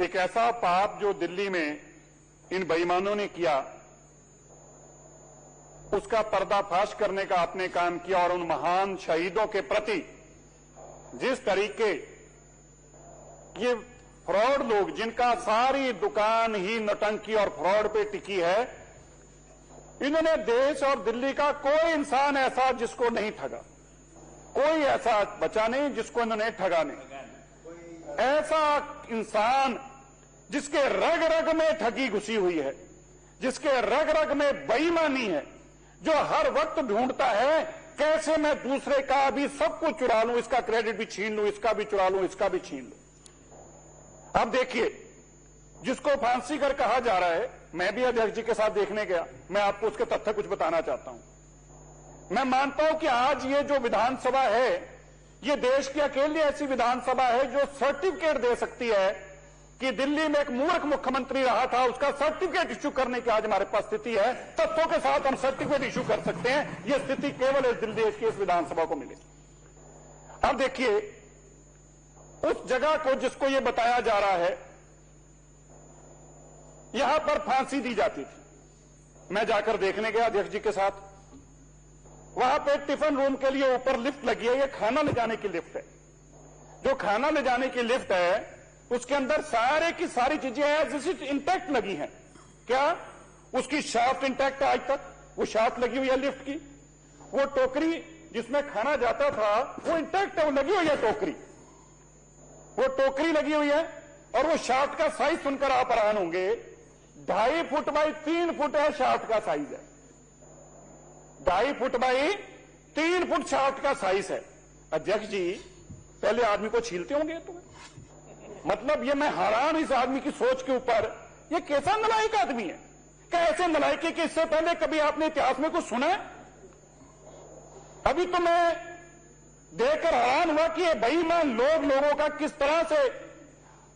एक ऐसा पाप जो दिल्ली में इन बेईमानों ने किया, उसका पर्दाफाश करने का आपने काम किया और उन महान शहीदों के प्रति जिस तरीके ये फ्रॉड लोग, जिनका सारी दुकान ही नौटंकी और फ्रॉड पे टिकी है, इन्होंने देश और दिल्ली का कोई इंसान ऐसा जिसको नहीं ठगा, कोई ऐसा बचा नहीं जिसको इन्होंने ठगा नहीं। ऐसा इंसान जिसके रग रग में ठगी घुसी हुई है, जिसके रग रग में बेईमानी है, जो हर वक्त ढूंढता है कैसे मैं दूसरे का भी सब कुछ चुरा लूं, इसका क्रेडिट भी छीन लूं, इसका भी चुरा लूं, इसका भी छीन लूं। अब देखिए, जिसको फांसी कर कहा जा रहा है, मैं भी अध्यक्ष जी के साथ देखने गया, मैं आपको उसके तथ्य कुछ बताना चाहता हूं। मैं मानता हूं कि आज ये जो विधानसभा है, ये देश की अकेली ऐसी विधानसभा है जो सर्टिफिकेट दे सकती है कि दिल्ली में एक मूर्ख मुख्यमंत्री रहा था, उसका सर्टिफिकेट इश्यू करने की आज हमारे पास स्थिति है। तथ्यों के साथ हम सर्टिफिकेट इश्यू कर सकते हैं। यह स्थिति केवल इस दिल्ली देश की इस विधानसभा को मिली। अब देखिए, उस जगह को जिसको यह बताया जा रहा है, यहां पर फांसी दी जाती थी। मैं जाकर देखने गया अध्यक्ष जी के साथ। वहां पे टिफिन रूम के लिए ऊपर लिफ्ट लगी है, यह खाना ले जाने की लिफ्ट है। जो खाना ले जाने की लिफ्ट है, उसके अंदर सारे की सारी चीजें जैसे इंटैक्ट लगी हैं। क्या उसकी शाफ्ट इंटैक्ट है? आज तक वो शाफ्ट लगी हुई है लिफ्ट की। वो टोकरी जिसमें खाना जाता था वो इंटैक्ट है, वो लगी हुई है टोकरी, वो टोकरी लगी हुई है। और वो शाफ्ट का साइज सुनकर आप हैरान होंगे, 2.5 फुट बाई 3 फुट है शाफ्ट का साइज है। 2.5 फुट बाई 3 फुट शाफ्ट का साइज है। अध्यक्ष जी, पहले आदमी को छीलते होंगे तुम्हें? मतलब ये मैं हैरान इस आदमी की सोच के ऊपर। ये कैसा नलायक आदमी है? क्या ऐसे नलायक है कि इससे पहले कभी आपने इतिहास में कुछ सुना है? अभी तो मैं देखकर हैरान हुआ कि ये बेईमान लोगों का किस तरह से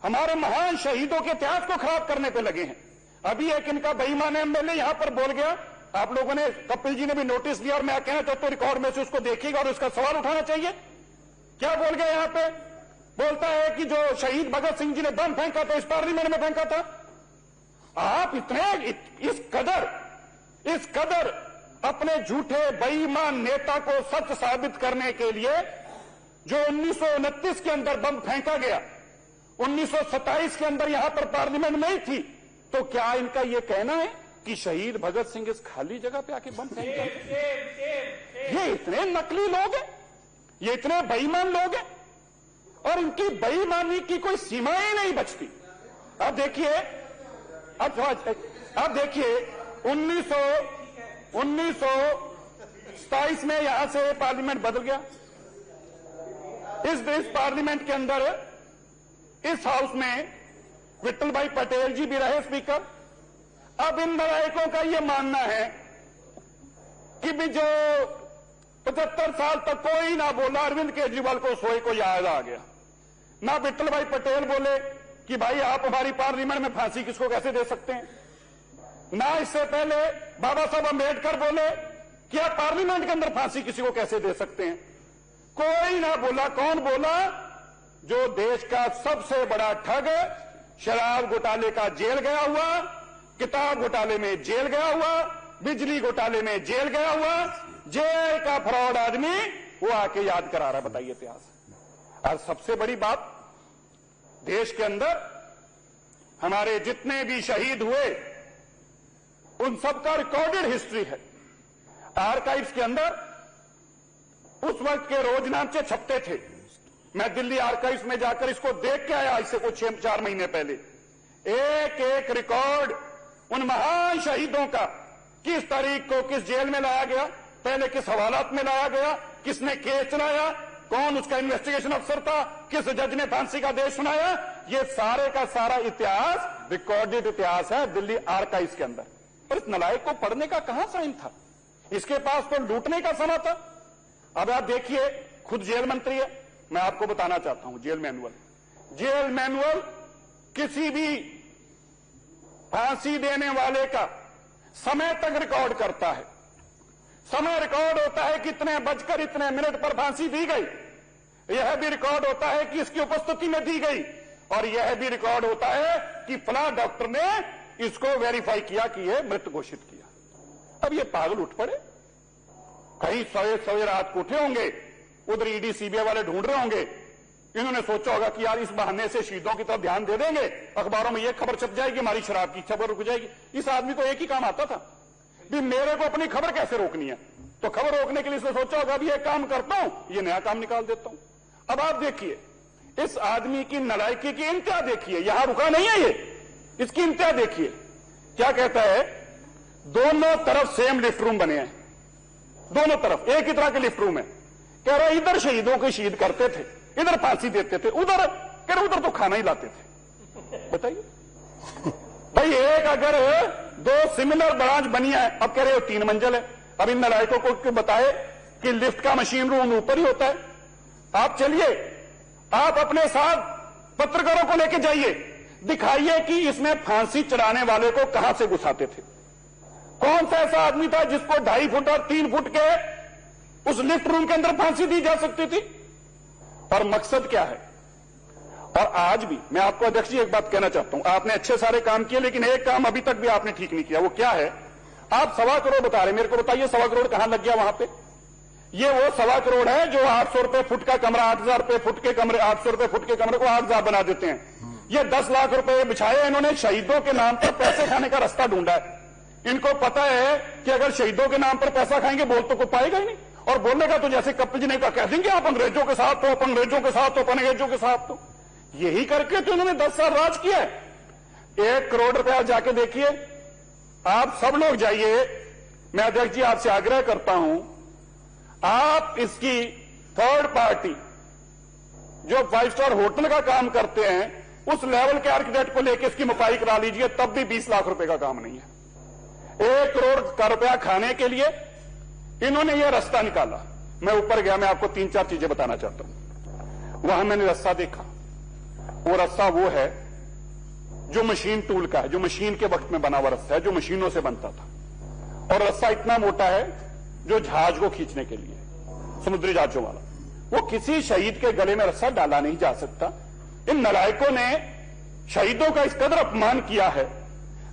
हमारे महान शहीदों के इतिहास को खराब करने पे लगे हैं। अभी एक इनका बेईमान एमएलए यहां पर बोल गया, आप लोगों ने, कपिल जी ने भी नोटिस लिया, और मैं कहना चाहता हूं रिकॉर्ड में से उसको देखिएगा और उसका सवाल उठाना चाहिए। क्या बोल गया यहां पे? बोलता है कि जो शहीद भगत सिंह जी ने बम फेंका था, इस पार्लियामेंट में फेंका था। आप इतने इस कदर अपने झूठे बेईमान नेता को सच साबित करने के लिए, जो 1929 के अंदर बम फेंका गया, 1927 के अंदर यहां पर पार्लियामेंट नहीं थी, तो क्या इनका यह कहना है कि शहीद भगत सिंह इस खाली जगह पे आके बम फेंका? ये इतने नकली लोग हैं, ये इतने बेईमान लोग हैं, और इनकी बेईमानी की कोई सीमा ही नहीं बचती। अब देखिए, अब देखिए 1927 में यहां से पार्लियामेंट बदल गया। इस पार्लियामेंट के अंदर, इस हाउस में विट्ठल भाई पटेल जी भी रहे स्पीकर। अब इन नालायकों का यह मानना है कि भी जो 75 साल तक कोई ना बोला, अरविंद केजरीवाल को सोए को याद आ गया। ना विट्ठल भाई पटेल बोले कि भाई आप हमारी पार्लियामेंट में फांसी किसको कैसे दे सकते हैं। ना इससे पहले बाबा साहब अंबेडकर बोले कि आप पार्लियामेंट के अंदर फांसी किसी को कैसे दे सकते हैं। कोई ना बोला। कौन बोला? जो देश का सबसे बड़ा ठग, शराब घोटाले का जेल गया हुआ, किताब घोटाले में जेल गया हुआ, बिजली घोटाले में जेल गया हुआ, जेल का फ्रॉड आदमी वो आके याद करा रहा है। बताइए इतिहास। और सबसे बड़ी बात, देश के अंदर हमारे जितने भी शहीद हुए उन सबका रिकॉर्डेड हिस्ट्री है। आर्काइव्स के अंदर उस वक्त के रोजनामचे छपते थे। मैं दिल्ली आर्काइव्स में जाकर इसको देख के आया आज से कुछ 4 महीने पहले। एक एक रिकॉर्ड उन महान शहीदों का, किस तारीख को किस जेल में लाया गया, पहले किस हवालात में लाया गया, किसने केस चलाया, कौन उसका इन्वेस्टिगेशन अफसर था, किस जज ने फांसी का आदेश सुनाया, ये सारे का सारा इतिहास रिकॉर्डेड इतिहास है दिल्ली आर्काइव्स के अंदर। और इस नलायक को पढ़ने का कहां साइन था? इसके पास तो लूटने का समय था। अब आप देखिए, खुद जेल मंत्री है, मैं आपको बताना चाहता हूं जेल मैनुअल किसी भी फांसी देने वाले का समय तक रिकॉर्ड करता है। समय रिकॉर्ड होता है कितने बजकर इतने मिनट पर फांसी दी गई। यह भी रिकॉर्ड होता है कि इसकी उपस्थिति में दी गई और यह भी रिकॉर्ड होता है कि फला डॉक्टर ने इसको वेरीफाई किया कि यह मृत घोषित किया। अब ये पागल उठ पड़े, कहीं सवे रात को उठे होंगे, उधर ईडी सीबीआई वाले ढूंढ रहे होंगे, इन्होंने सोचा होगा कि यार इस बहाने से शहीदों की तरफ ध्यान दे देंगे, अखबारों में यह खबर छप जाएगी, हमारी शराब की खबर रुक जाएगी। इस आदमी को एक ही काम आता था भी मेरे को अपनी खबर कैसे रोकनी है, तो खबर रोकने के लिए इसने सोचा होगा भी ये काम करता हूं, ये नया काम निकाल देता हूं। अब आप देखिए इस आदमी की नालायकी की इंतहा देखिए, यहां रुका नहीं है ये, इसकी इंतहा देखिए। क्या कहता है, दोनों तरफ सेम लिफ्ट रूम बने हैं, दोनों तरफ एक ही तरह के लिफ्ट रूम है। कह रहे इधर शहीदों को शहीद करते थे, इधर फांसी देते थे, उधर कह रहे उधर तो खाना ही लाते थे। बताइए भाई, एक अगर दो सिमिलर ब्रांच बनी है, अब कह रहे हो 3 मंजिल है। अब इन नालायकों को बताए कि लिफ्ट का मशीन रूम ऊपर ही होता है। आप चलिए, आप अपने साथ पत्रकारों को लेकर जाइए, दिखाइए कि इसमें फांसी चढ़ाने वाले को कहां से घुसाते थे। कौन सा ऐसा आदमी था जिसको 2.5 फुट और 3 फुट के उस लिफ्ट रूम के अंदर फांसी दी जा सकती थी? और मकसद क्या है? और आज भी मैं आपको अध्यक्ष जी एक बात कहना चाहता हूं, आपने अच्छे सारे काम किए, लेकिन एक काम अभी तक भी आपने ठीक नहीं किया। वो क्या है? आप 1.25 करोड़ बता रहे, मेरे को बताइए 1.25 करोड़ कहां लग गया वहां पे? ये वो 1.25 करोड़ है जो 800 रुपए फुट का कमरा, 8,000 रुपए फुट के कमरे, 800 रुपए फुट के कमरे को 8,000 बना देते हैं। ये 10 लाख रुपए बिछाए इन्होंने, शहीदों के नाम पर पैसे खाने का रास्ता ढूंढा है। इनको पता है कि अगर शहीदों के नाम पर पैसा खाएंगे बोल तो कोई पाएगा ही नहीं, और बोलेगा तो जैसे कपिल जी ने कहा, कह देंगे आप अंग्रेजों के साथ हो, आप अंग्रेजों के साथ हो, अंग्रेजों के साथ हो। यही करके तो इन्होंने 10 साल राज किया है। 1 करोड़ रुपया जाके देखिए, आप सब लोग जाइए, मैं अध्यक्ष जी आपसे आग्रह करता हूं, आप इसकी थर्ड पार्टी जो 5 स्टार होटल का काम करते हैं उस लेवल के आर्किटेक्ट को लेकर इसकी मपाई करा लीजिए, तब भी 20 लाख रुपए का काम नहीं है। 1 करोड़ का रुपया खाने के लिए इन्होंने यह रास्ता निकाला। मैं ऊपर गया, मैं आपको 3-4 चीजें बताना चाहता हूं। वहां मैंने रास्ता देखा, वो रास्ता वो है जो मशीन टूल का है, जो मशीन के वक्त में बना हुआ रास्ता है, जो मशीनों से बनता था। और रास्ता इतना मोटा है जो जहाज को खींचने के लिए, समुद्री जहाजों वाला। वो किसी शहीद के गले में रस्सा डाला नहीं जा सकता। इन नालायकों ने शहीदों का इस कदर अपमान किया है।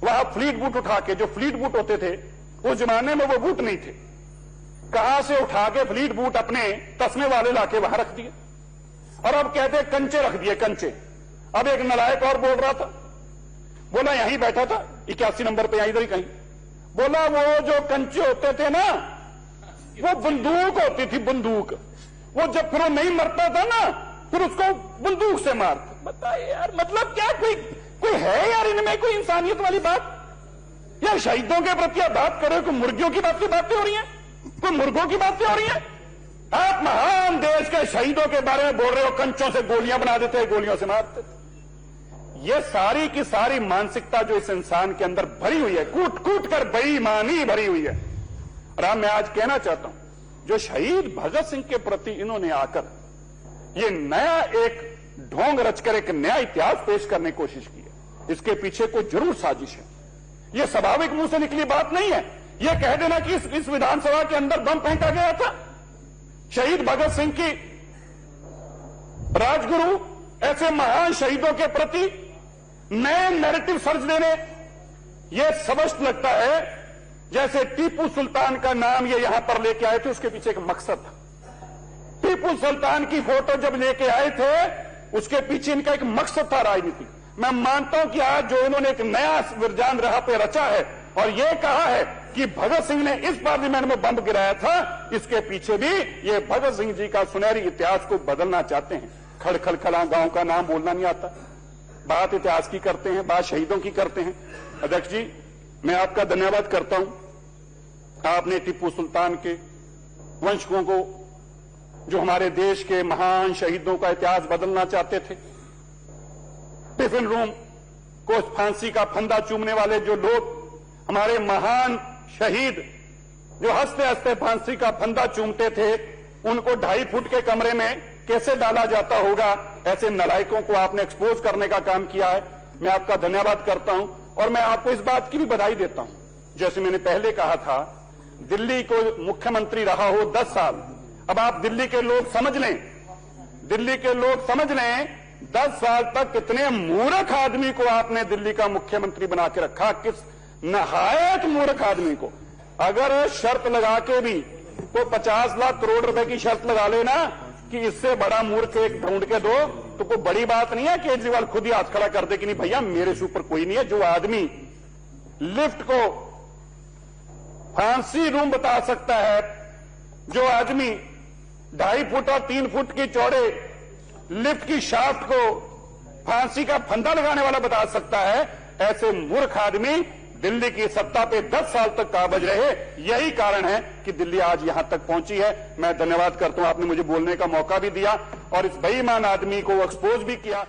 वहां फ्लीट बूट उठा के, जो फ्लीट बूट होते थे उस जमाने में वो बूट नहीं थे, कहां से उठा के फ्लीट बूट अपने तस्मे वाले लाके वहां रख दिए, और अब कहते कंचे रख दिए, कंचे। अब एक नालायक और बोल रहा था, बोला यहीं बैठा था 81 नंबर पे, यहीं इधर ही कहीं, बोला वो जो कंचे होते थे ना, वो बंदूक होती थी, बंदूक। वो जब फिर वो नहीं मरता था ना, फिर उसको बंदूक से मारते। बताइए यार, मतलब क्या कोई है यार इनमें कोई इंसानियत वाली बात? यार शहीदों के प्रति आप बात कर रहे हो, कोई मुर्गियों की बातें हो रही हैं, कोई मुर्गों की बातें हो रही हैं। आप महान देश के शहीदों के बारे में बोल रहे हो, कंचों से गोलियां बना देते हैं, गोलियों से मारते थे। ये सारी की सारी मानसिकता जो इस इंसान के अंदर भरी हुई है, कूट कूट कर बेईमानी भरी हुई है। और मैं आज कहना चाहता हूं, जो शहीद भगत सिंह के प्रति इन्होंने आकर ये नया एक ढोंग रचकर एक नया इतिहास पेश करने की कोशिश की है, इसके पीछे कोई जरूर साजिश है। यह स्वाभाविक मुंह से निकली बात नहीं है। यह कह देना कि इस विधानसभा के अंदर बम फेंका गया था, शहीद भगत सिंह की राजगुरु ऐसे महान शहीदों के प्रति नए नैरेटिव सर्च देने, यह स्पष्ट लगता है जैसे टीपू सुल्तान का नाम ये यहां पर लेके आए थे, उसके पीछे एक मकसद था। टीपू सुल्तान की फोटो जब लेके आए थे, उसके पीछे इनका एक मकसद था राजनीति। मैं मानता हूं कि आज जो इन्होंने एक नया विरजान राह पे रचा है और यह कहा है कि भगत सिंह ने इस पार्लियामेंट में बम गिराया था, इसके पीछे भी ये भगत सिंह जी का सुनहरी इतिहास को बदलना चाहते हैं। खड़खड़खड़ा गांव का नाम बोलना नहीं आता, बात इतिहास की करते हैं, बात शहीदों की करते हैं। अध्यक्ष जी, मैं आपका धन्यवाद करता हूं, आपने टीपू सुल्तान के वंशकों को, जो हमारे देश के महान शहीदों का इतिहास बदलना चाहते थे, टिफिन रूम को फांसी का फंदा चूमने वाले जो लोग, हमारे महान शहीद जो हंसते हंसते फांसी का फंदा चूमते थे, उनको 2.5 फुट के कमरे में कैसे डाला जाता होगा, ऐसे नालायकों को आपने एक्सपोज करने का काम किया है। मैं आपका धन्यवाद करता हूं और मैं आपको इस बात की भी बधाई देता हूं, जैसे मैंने पहले कहा था, दिल्ली को मुख्यमंत्री रहा हो 10 साल। अब आप दिल्ली के लोग समझ लें, दिल्ली के लोग समझ लें 10 साल तक कितने मूर्ख आदमी को आपने दिल्ली का मुख्यमंत्री बना के रखा, किस नहायत मूर्ख आदमी को। अगर शर्त लगा के भी तो 50 लाख करोड़ रुपए की शर्त लगा लेना कि इससे बड़ा मूर्ख एक ढूंढ के दो, तो कोई बड़ी बात नहीं है। केजरीवाल खुद ही हाथ खड़ा कर दे कि नहीं भैया मेरे से ऊपर कोई नहीं है। जो आदमी लिफ्ट को फांसी रूम बता सकता है, जो आदमी 2.5 फुट और 3 फुट की चौड़े लिफ्ट की शाफ्ट को फांसी का फंदा लगाने वाला बता सकता है, ऐसे मूर्ख आदमी दिल्ली की सत्ता पे 10 साल तक काबिज रहे। यही कारण है कि दिल्ली आज यहां तक पहुंची है। मैं धन्यवाद करता हूं, आपने मुझे बोलने का मौका भी दिया और इस बेईमान आदमी को एक्सपोज भी किया।